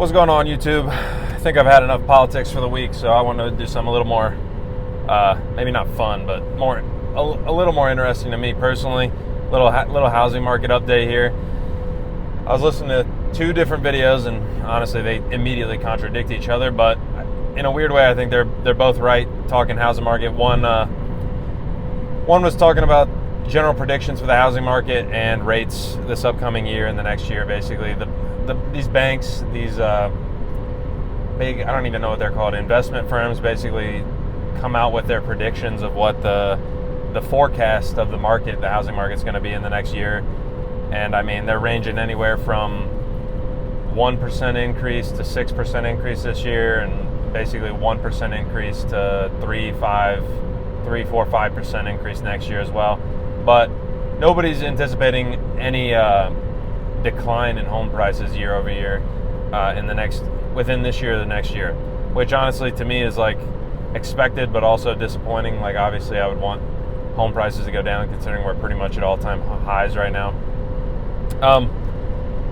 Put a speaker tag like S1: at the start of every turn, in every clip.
S1: What's going on, YouTube? I think I've had enough politics for the week, so I want to do something a little more, maybe not fun, but a little more interesting to me personally. Little housing market update here. I was listening to two different videos, and honestly, they immediately contradict each other. But in a weird way, I think they're both right. Talking housing market. One was talking about general predictions for the housing market and rates this upcoming year and the next year. Basically, these banks, these big, I don't even know what they're called, investment firms, basically come out with their predictions of what the forecast of the market, the housing market, is going to be in the next year. And I mean, they're ranging anywhere from 1% increase to 6% increase this year, and basically 1% increase to 3, 4, 5% increase next year as well. But nobody's anticipating any decline in home prices year over year within this year or the next year, which honestly to me is like expected, but also disappointing. Like, obviously I would want home prices to go down, considering we're pretty much at all-time highs right now.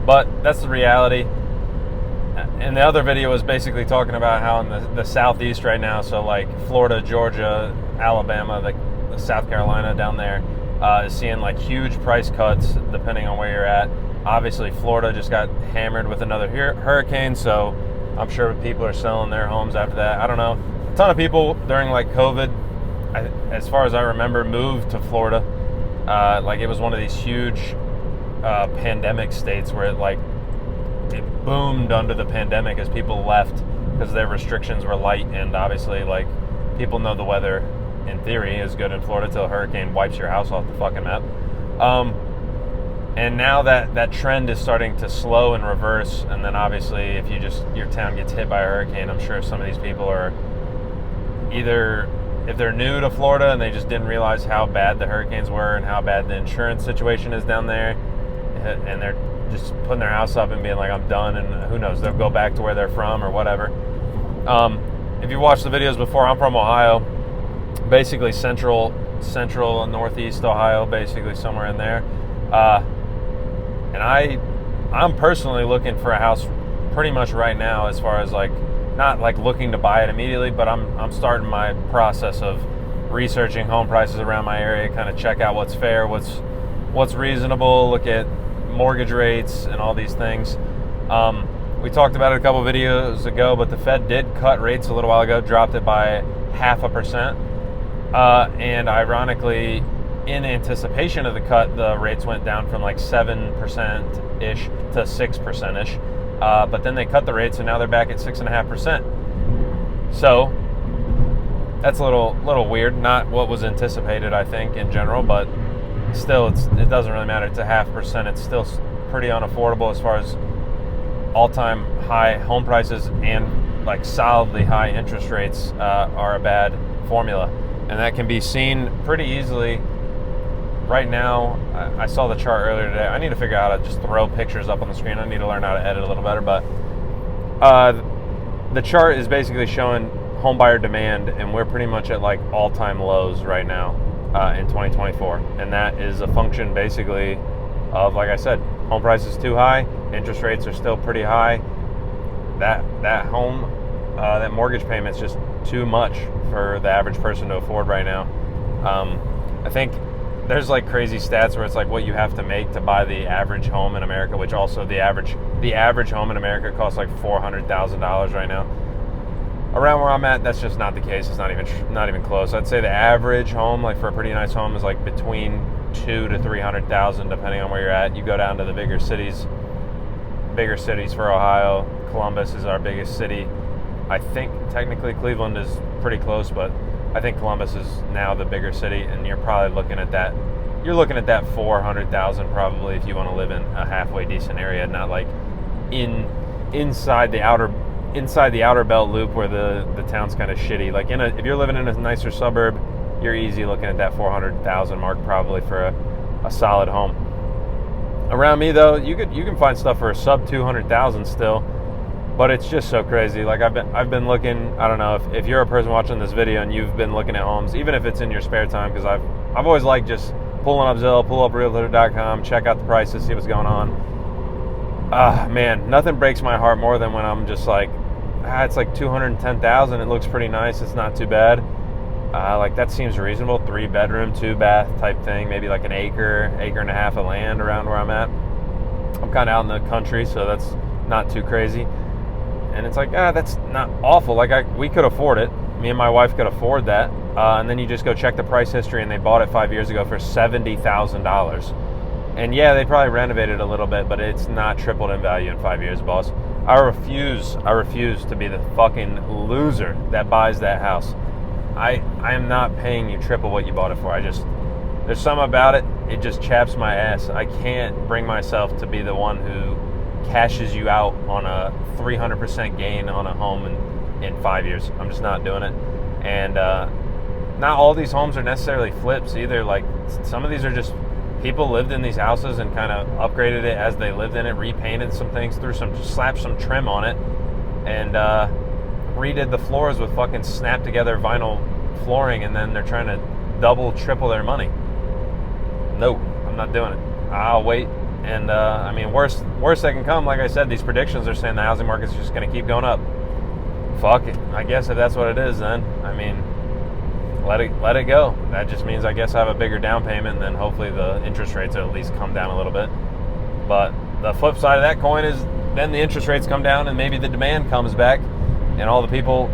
S1: But that's the reality. And the other video was basically talking about how in the southeast right now, so like Florida, Georgia, Alabama, the South Carolina down there, is seeing like huge price cuts depending on where you're at. Obviously, Florida just got hammered with another hurricane, so I'm sure people are selling their homes after that. I don't know. A ton of people during like COVID, as far as I remember, moved to Florida. Like, it was one of these huge pandemic states where it boomed under the pandemic as people left because their restrictions were light, and obviously, like, people know the weather in theory is good in Florida till a hurricane wipes your house off the fucking map. And now that trend is starting to slow and reverse, and then obviously if your town gets hit by a hurricane, I'm sure some of these people are either, if they're new to Florida and they just didn't realize how bad the hurricanes were and how bad the insurance situation is down there, and they're just putting their house up and being like, I'm done, and who knows, they'll go back to where they're from or whatever. If you watched the videos before, I'm from Ohio, basically central and northeast Ohio, basically somewhere in there. And I'm personally looking for a house pretty much right now, as far as like, not like looking to buy it immediately, but I'm starting my process of researching home prices around my area, kind of check out what's fair, what's reasonable, look at mortgage rates and all these things. We talked about it a couple videos ago, but the Fed did cut rates a little while ago, dropped it by 0.5%. And ironically, in anticipation of the cut, the rates went down from like 7%-ish to 6%-ish. But then they cut the rates, and now they're back at 6.5%. So that's a little weird. Not what was anticipated, I think, in general, but still, it doesn't really matter. It's 0.5%. It's still pretty unaffordable as far as all-time high home prices, and like solidly high interest rates are a bad formula. And that can be seen pretty easily. Right now, I saw the chart earlier today. I need to figure out how to just throw pictures up on the screen. I need to learn how to edit a little better. But the chart is basically showing home buyer demand, and we're pretty much at like all-time lows right now in 2024. And that is a function basically of, like I said, home prices too high, interest rates are still pretty high. That mortgage payment is just too much for the average person to afford right now. I think there's like crazy stats where it's like what you have to make to buy the average home in America, which also the average home in America costs like $400,000 right now. Around where I'm at, that's just not the case. It's not even close. I'd say the average home, like for a pretty nice home, is like between $200,000 to $300,000, depending on where you're at. You go down to the bigger cities for Ohio. Columbus is our biggest city. I think technically Cleveland is pretty close, but I think Columbus is now the bigger city, and you're probably looking at that. You're looking at that $400,000 probably if you want to live in a halfway decent area, not like inside the outer belt loop where the town's kind of shitty. Like if you're living in a nicer suburb, you're easy looking at that $400,000 mark probably for a solid home. Around me though, you can find stuff for a sub $200,000 still. But it's just so crazy. Like I've been looking. I don't know if you're a person watching this video and you've been looking at homes, even if it's in your spare time, because I've always liked just pulling up Zillow, pull up Realtor.com, check out the prices, see what's going on. Man, nothing breaks my heart more than when I'm just like, it's like 210,000. It looks pretty nice. It's not too bad. Like that seems reasonable. 3-bedroom, 2-bath type thing. Maybe like an acre and a half of land around where I'm at. I'm kind of out in the country, so that's not too crazy. And it's like, that's not awful. Like we could afford it. Me and my wife could afford that. And then you just go check the price history, and they bought it 5 years ago for $70,000. And yeah, they probably renovated a little bit, but it's not tripled in value in 5 years, boss. I refuse to be the fucking loser that buys that house. I am not paying you triple what you bought it for. There's something about it, it just chaps my ass. I can't bring myself to be the one who cashes you out on a 300% gain on a home in 5 years. I'm just not doing it. And not all these homes are necessarily flips either. Like some of these are just people lived in these houses and kind of upgraded it as they lived in it, repainted some things, slapped some trim on it, and redid the floors with fucking snap together vinyl flooring, and then they're trying to double, triple their money. No, I'm not doing it. I'll wait. And I mean, worst that can come, like I said, these predictions are saying the housing market's just going to keep going up. Fuck it. I guess if that's what it is, then I mean, let it go. That just means I guess I have a bigger down payment, and then hopefully the interest rates will at least come down a little bit. But the flip side of that coin is then the interest rates come down, and maybe the demand comes back, and all the people,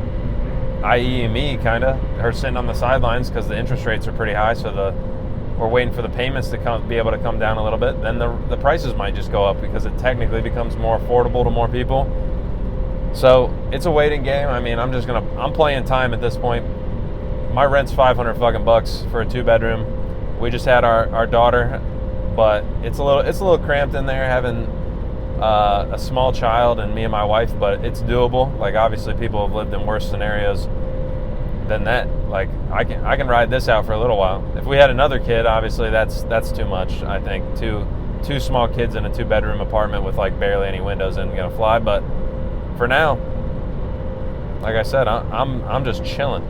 S1: i.e. me, kind of, are sitting on the sidelines because the interest rates are pretty high, so we're waiting for the payments to be able to come down a little bit. Then the prices might just go up because it technically becomes more affordable to more people. So it's a waiting game. I mean, I'm playing time at this point. My rent's $500 for a 2-bedroom. We just had our daughter, but it's a little cramped in there having a small child and me and my wife, but it's doable. Like obviously people have lived in worse scenarios than that. Like I can ride this out for a little while. If we had another kid, obviously that's too much. I think two small kids in a 2-bedroom apartment with like barely any windows isn't gonna fly. But for now, like I said, I'm just chilling.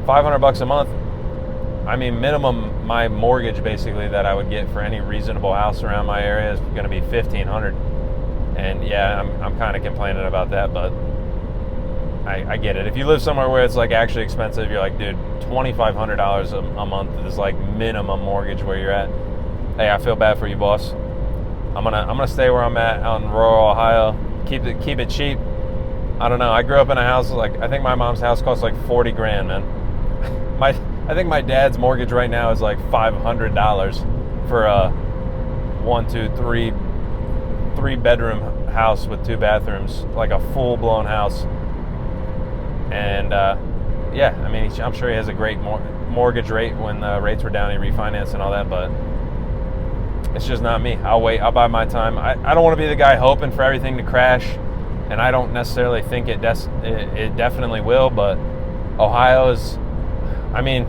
S1: $500 a month. I mean, minimum my mortgage basically that I would get for any reasonable house around my area is going to be $1,500. And yeah, I'm kind of complaining about that, but I get it. If you live somewhere where it's like actually expensive, you're like, dude, $2,500 a month is like minimum mortgage where you're at. Hey, I feel bad for you, boss. I'm gonna stay where I'm at out in rural Ohio. Keep it cheap. I don't know. I grew up in a house like I think my mom's house costs like $40,000, man. I think my dad's mortgage right now is like $500 for a 3-bedroom house with 2 bathrooms, like a full-blown house. And yeah, I mean, I'm sure he has a great mortgage rate. When the rates were down, he refinanced and all that, but it's just not me. I'll wait. I'll buy my time. I don't want to be the guy hoping for everything to crash, and I don't necessarily think it definitely will, but Ohio is, I mean,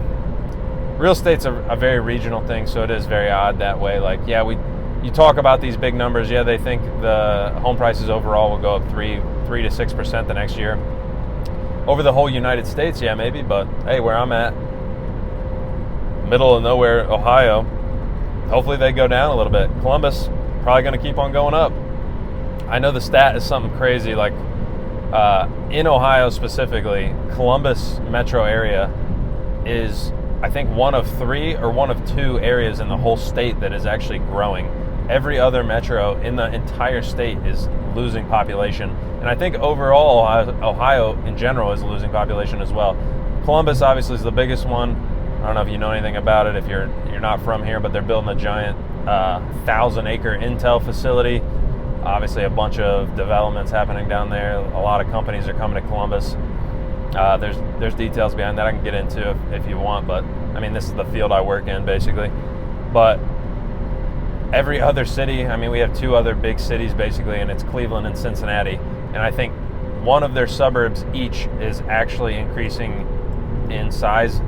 S1: real estate's a very regional thing, so it is very odd that way. Like, yeah, you talk about these big numbers. Yeah, they think the home prices overall will go up 3 to 6% the next year. Over the whole United States, yeah, maybe, but hey, where I'm at, middle of nowhere, Ohio, hopefully they go down a little bit. Columbus, probably going to keep on going up. I know the stat is something crazy, like in Ohio specifically, Columbus metro area is, I think, one of 3 or one of 2 areas in the whole state that is actually growing. Every other metro in the entire state is losing population. And I think overall, Ohio in general is losing population as well. Columbus obviously is the biggest one. I don't know if you know anything about it if you're not from here, but they're building a giant 1,000-acre Intel facility. Obviously a bunch of developments happening down there. A lot of companies are coming to Columbus. There's details behind that I can get into if you want, but I mean, this is the field I work in basically. But every other city, I mean, we have 2 other big cities basically, and it's Cleveland and Cincinnati, and I think one of their suburbs each is actually increasing in size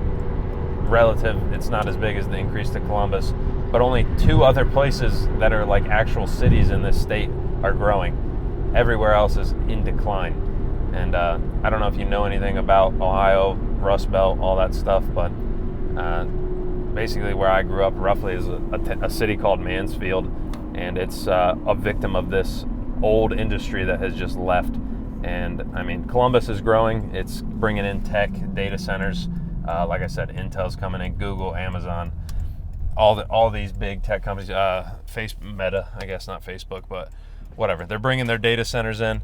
S1: relative. It's not as big as the increase to Columbus, but only 2 other places that are like actual cities in this state are growing. Everywhere else is in decline. And I don't know if you know anything about Ohio, Rust Belt, all that stuff, but basically where I grew up roughly is a city called Mansfield, and it's a victim of this old industry that has just left. And I mean, Columbus is growing. It's bringing in tech, data centers. Like I said, Intel's coming in, Google, Amazon, all these big tech companies. Meta, I guess not Facebook, but whatever. They're bringing their data centers in.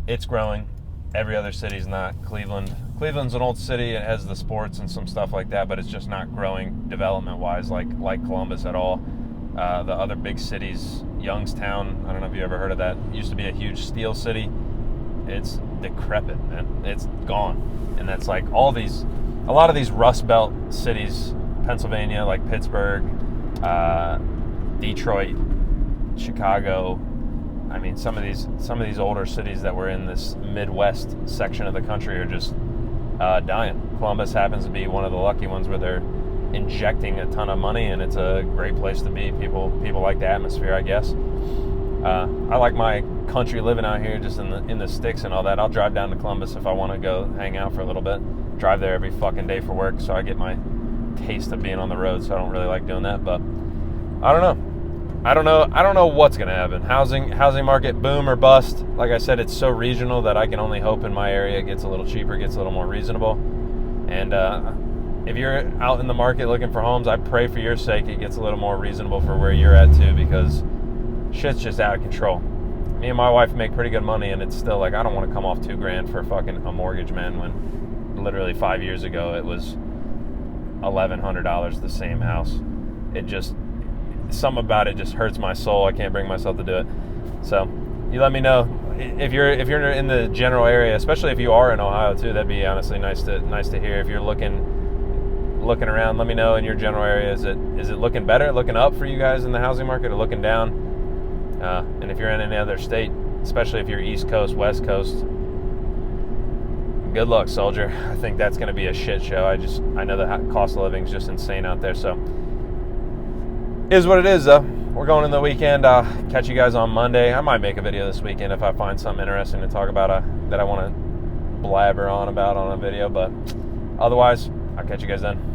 S1: It's growing. Every other city's not. Cleveland's an old city. It has the sports and some stuff like that, but it's just not growing development-wise like Columbus at all. The other big cities, Youngstown, I don't know if you ever heard of that. It used to be a huge steel city. It's decrepit, man. It's gone. And that's like a lot of these Rust Belt cities, Pennsylvania, like Pittsburgh, Detroit, Chicago. I mean, some of these older cities that were in this Midwest section of the country are just dying. Columbus happens to be one of the lucky ones where they're injecting a ton of money, and it's a great place to be. People like the atmosphere, I guess. I like my country living out here, just in the sticks and all that. I'll drive down to Columbus if I want to go hang out for a little bit. Drive there every fucking day for work, so I get my taste of being on the road. So I don't really like doing that, but I don't know. I don't know what's going to happen. Housing market, boom or bust. Like I said, it's so regional that I can only hope in my area it gets a little cheaper, gets a little more reasonable. And if you're out in the market looking for homes, I pray for your sake it gets a little more reasonable for where you're at too, because shit's just out of control. Me and my wife make pretty good money, and it's still like I don't want to come off $2,000 for fucking a mortgage, man, when literally 5 years ago it was $1,100 the same house. It just, something about it just hurts my soul. I can't bring myself to do it. So you let me know if you're in the general area, especially if you are in Ohio too. That'd be honestly nice to hear. If you're looking around, let me know in your general area. Is it looking better, looking up for you guys in the housing market, or looking down? And if you're in any other state, especially if you're East Coast, West Coast, good luck, soldier. I think that's going to be a shit show. I know the cost of living is just insane out there. So is what it is, though. We're going in the weekend. I'll catch you guys on Monday. I might make a video this weekend if I find something interesting to talk about that I want to blabber on about on a video. But otherwise, I'll catch you guys then.